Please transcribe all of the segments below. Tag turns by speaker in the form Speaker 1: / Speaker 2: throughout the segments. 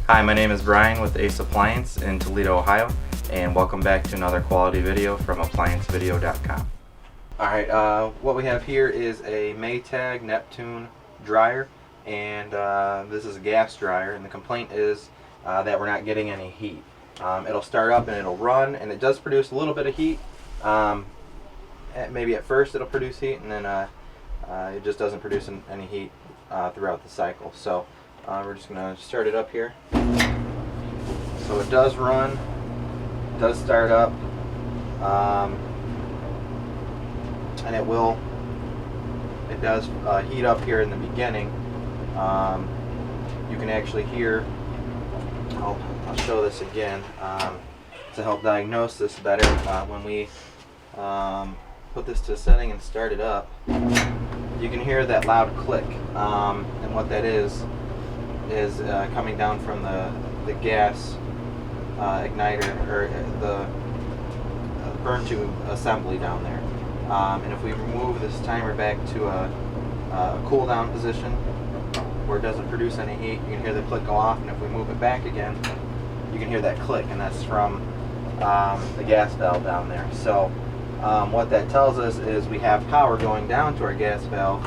Speaker 1: Hi, my name is Brian with Ace Appliance in Toledo, Ohio, and welcome back to another quality video from ApplianceVideo.com. Alright, what we have here is a Maytag Neptune dryer, and this is a gas dryer, and the complaint is that we're not getting any heat. It'll start up and it'll run, and it does produce a little bit of heat. Maybe at first it'll produce heat, and then it just doesn't produce any heat throughout the cycle. So we're just going to start it up here. So it does run, it does start up, and it does heat up here in the beginning. You can actually hear, I'll show this again to help diagnose this better. When we put this to setting and start it up, you can hear that loud click, and what that is coming down from the gas igniter, or the burn tube assembly down there. And if we remove this timer back to a cool down position where it doesn't produce any heat, you can hear the click go off, and if we move it back again, you can hear that click, and that's from the gas valve down there. So what that tells us is we have power going down to our gas valve,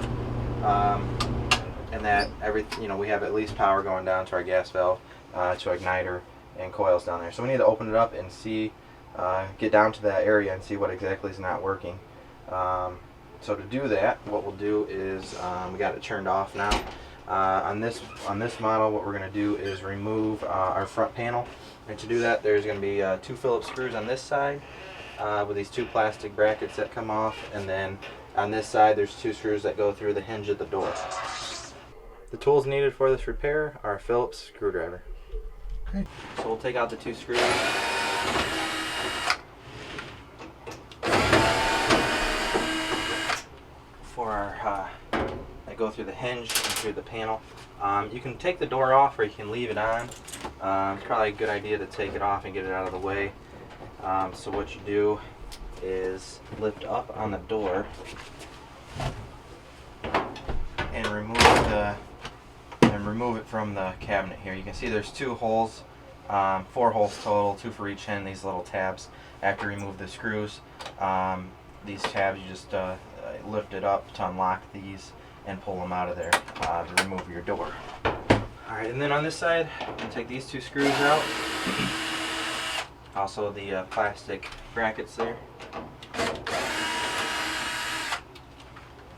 Speaker 1: and that we have at least power going down to our gas valve, to igniter and coils down there. So we need to open it up and see, get down to that area and see what exactly is not working. So to do that, what we'll do is we got it turned off now. On this model, what we're going to do is remove our front panel, and to do that, there's going to be 2 Phillips screws on this side with these 2 plastic brackets that come off, and then on this side there's 2 screws that go through the hinge of the door. The tools needed for this repair are a Phillips screwdriver. Okay. So we'll take out the 2 screws. For our that go through the hinge and through the panel. You can take the door off, or you can leave it on. It's probably a good idea to take it off and get it out of the way. So what you do is lift up on the door and remove it from the cabinet here. You can see there's 2 holes, 4 holes total, 2 for each end, these little tabs. After you remove the screws, these tabs, you just lift it up to unlock these and pull them out of there to remove your door. Alright, and then on this side, you take these 2 screws out. Also the plastic brackets there.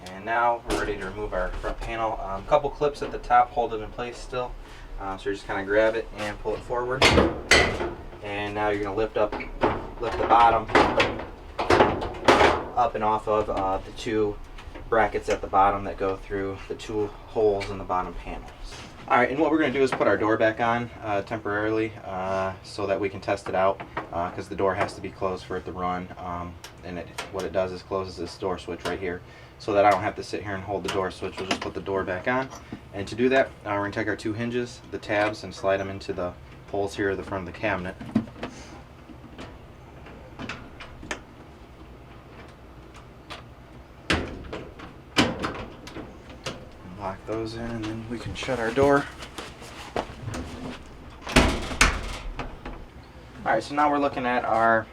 Speaker 1: And now we're ready to remove our front panel. A couple clips at the top hold it in place still. So you just kind of grab it and pull it forward. And now you're going to lift the bottom up and off of the 2 brackets at the bottom that go through the 2 holes in the bottom panels. Alright, and what we're going to do is put our door back on temporarily so that we can test it out, because the door has to be closed for it to run, and what it does is closes this door switch right here, so that I don't have to sit here and hold the door switch. We'll just put the door back on, and to do that we're going to take our 2 hinges, the tabs, and slide them into the holes here at the front of the cabinet. Lock those in, and then we can shut our door. Alright, so now we're looking at our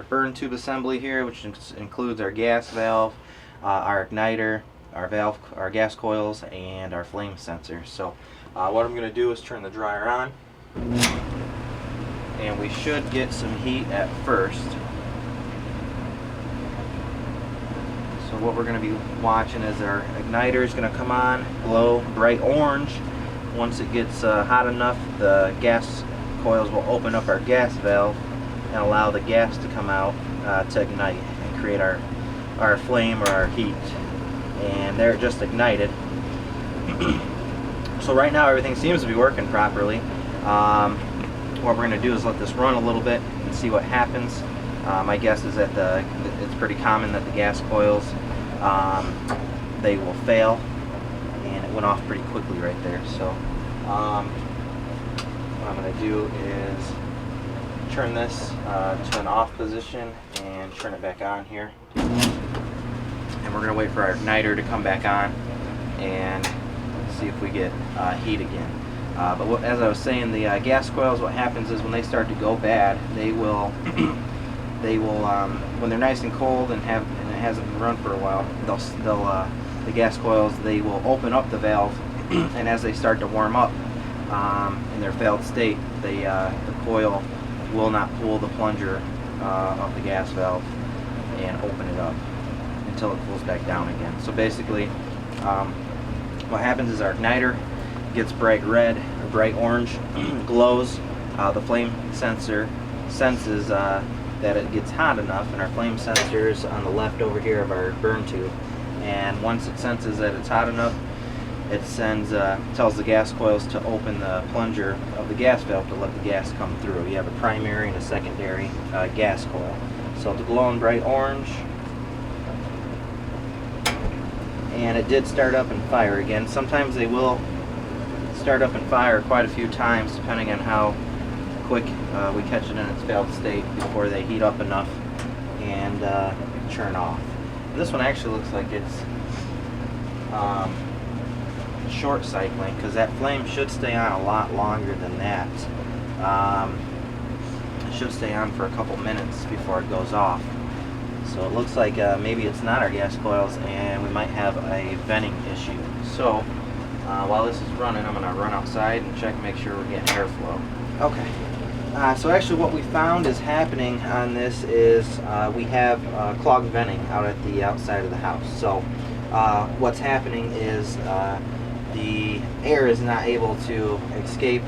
Speaker 1: burn tube assembly here, which includes our gas valve, our igniter, our gas coils, and our flame sensor. So what I'm going to do is turn the dryer on, and we should get some heat at first. So what we're going to be watching is our igniter is going to come on, glow bright orange. Once it gets hot enough, the gas coils will open up our gas valve and allow the gas to come out to ignite and create our flame or our heat. And there it just ignited. So right now everything seems to be working properly. What we're going to do is let this run a little bit and see what happens. My guess is that it's pretty common that the gas coils, they will fail, and it went off pretty quickly right there. So what I'm going to do is turn this to an off position and turn it back on here. And we're going to wait for our igniter to come back on and see if we get heat again. As I was saying, the gas coils, what happens is when they start to go bad, they will, when they're nice and cold and it hasn't been run for a while, the gas coils, they will open up the valve, and as they start to warm up in their failed state, the coil will not pull the plunger of the gas valve and open it up until it cools back down again. So basically, what happens is our igniter gets bright red or bright orange, glows. The flame sensor senses that it gets hot enough, and our flame sensor is on the left over here of our burn tube. And once it senses that it's hot enough, it tells the gas coils to open the plunger of the gas valve to let the gas come through. You have a primary and a secondary gas coil. So it's glowing bright orange, and it did start up and fire again. Sometimes they will start up and fire quite a few times depending on how quick we catch it in its failed state before they heat up enough and churn off. This one actually looks like it's short cycling, because that flame should stay on a lot longer than that. It should stay on for a couple minutes before it goes off. So it looks like maybe it's not our gas coils and we might have a venting issue. So while this is running, I'm going to run outside and check and make sure we're getting airflow. Okay. So actually what we found is happening on this is we have clogged venting out at the outside of the house. So what's happening is the air is not able to escape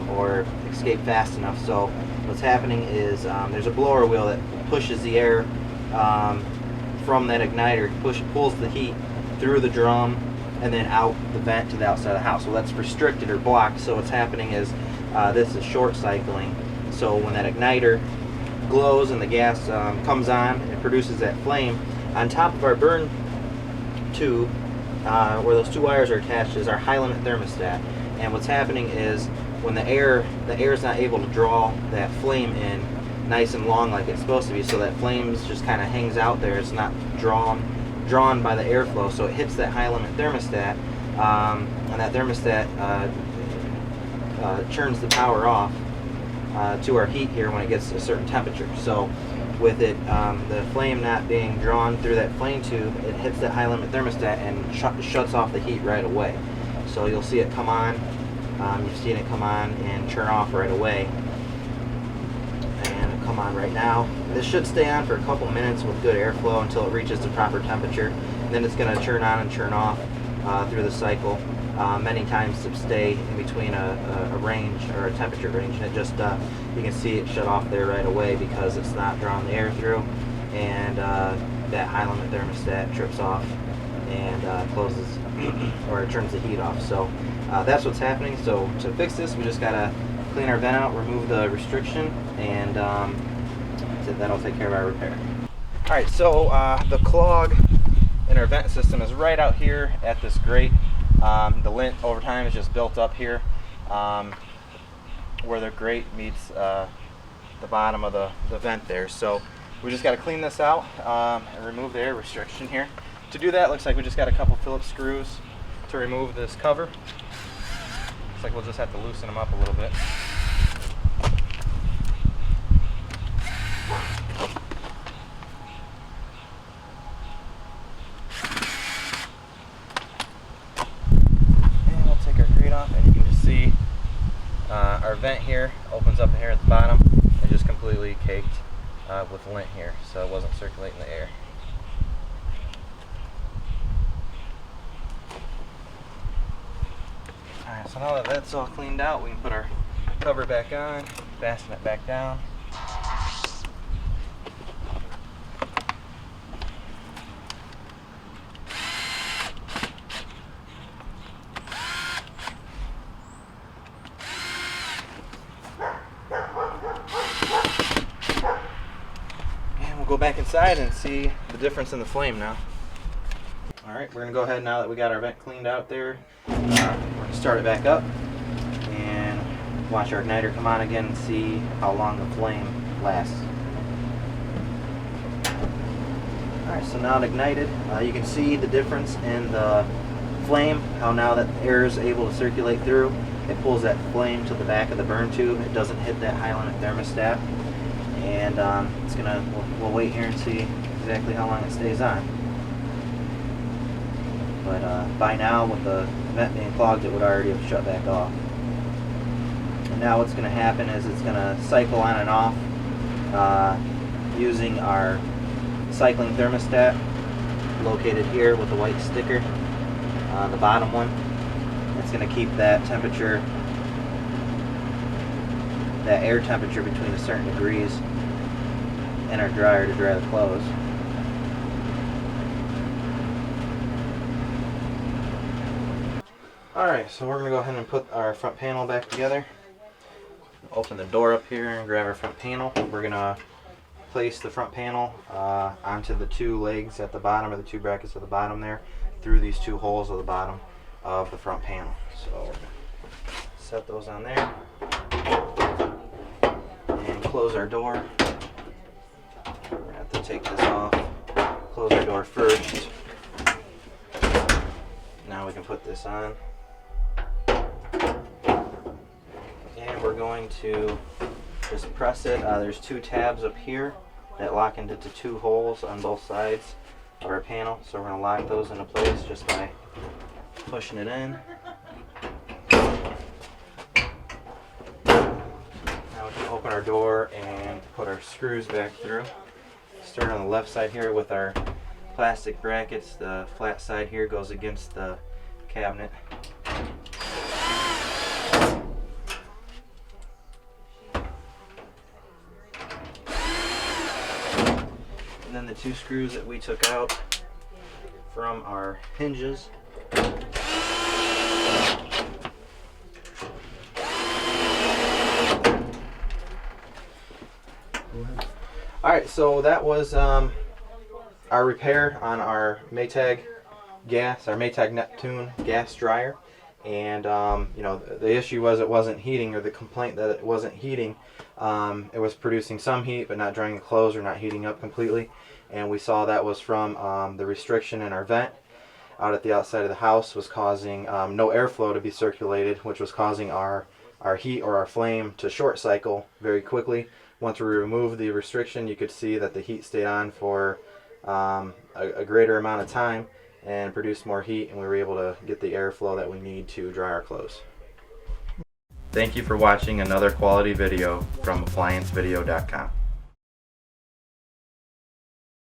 Speaker 1: fast enough. So what's happening is there's a blower wheel that pushes the air from that igniter, pulls the heat through the drum and then out the vent to the outside of the house. So that's restricted or blocked. So what's happening is this is short cycling. So when that igniter glows and the gas comes on, it produces that flame. On top of our burn tube, where those two wires are attached, is our high limit thermostat. And what's happening is when the air is not able to draw that flame in nice and long like it's supposed to be, so that flame just kind of hangs out there. It's not drawn by the airflow, so it hits that high limit thermostat, and that thermostat turns the power off to our heat here when it gets to a certain temperature. So with it, the flame not being drawn through that flame tube, it hits that high limit thermostat and shuts off the heat right away. So you'll see it come on, you've seen it come on and turn off right away, and it'll come on right now. This should stay on for a couple minutes with good airflow until it reaches the proper temperature. And then it's going to turn on and turn off through the cycle many times to stay in between a range or a temperature range, and it just you can see it shut off there right away because it's not drawing the air through, and that high limit thermostat trips off and closes or it turns the heat off. So that's what's happening. So to fix this, we just gotta clean our vent out, remove the restriction, and that'll take care of our repair. All right, so the clog in our vent system is right out here at this grate. The lint over time is just built up here where the grate meets the bottom of the vent there. So we just got to clean this out and remove the air restriction here. To do that, looks like we just got a couple Phillips screws to remove this cover. Looks like we'll just have to loosen them up a little bit. Our vent here opens up here at the bottom and just completely caked with lint here, so it wasn't circulating the air. Alright, so now that that's all cleaned out, we can put our cover back on, fasten it back down. Go back inside and see the difference in the flame now. Alright, we're going to go ahead now that we got our vent cleaned out there. We're going to start it back up and watch our igniter come on again and see how long the flame lasts. Alright, so now it ignited. You can see the difference in the flame, how now that air is able to circulate through. it pulls that flame to the back of the burn tube. It doesn't hit that high limit thermostat, and we'll wait here and see exactly how long it stays on. But by now, with the vent being clogged, it would already have shut back off. And now what's going to happen is it's going to cycle on and off using our cycling thermostat located here with the white sticker, the bottom one. It's going to keep that temperature, that air temperature between a certain degrees in our dryer to dry the clothes. Alright, so we're going to go ahead and put our front panel back together. Open the door up here and grab our front panel. We're going to place the front panel onto the two legs at the bottom, or the two brackets at the bottom there, through these two holes at the bottom of the front panel. So we're going to set those on there and close our door. We're going to have to take this off, close our door first. Now we can put this on. And we're going to just press it. There's two tabs up here that lock into two holes on both sides of our panel. So we're going to lock those into place just by pushing it in. Now we can open our door and put our screws back through. Start on the left side here with our plastic brackets. The flat side here goes against the cabinet. And then the two screws that we took out from our hinges. Alright, so that was our repair on our Maytag Neptune gas dryer. And you know, the issue was it wasn't heating, or the complaint that it wasn't heating. It was producing some heat but not drying the clothes or not heating up completely. And we saw that was from the restriction in our vent out at the outside of the house was causing no airflow to be circulated, which was causing our heat or our flame to short cycle very quickly. Once we removed the restriction, you could see that the heat stayed on for a greater amount of time and produced more heat, and we were able to get the airflow that we need to dry our clothes. Thank you for watching another quality video from ApplianceVideo.com.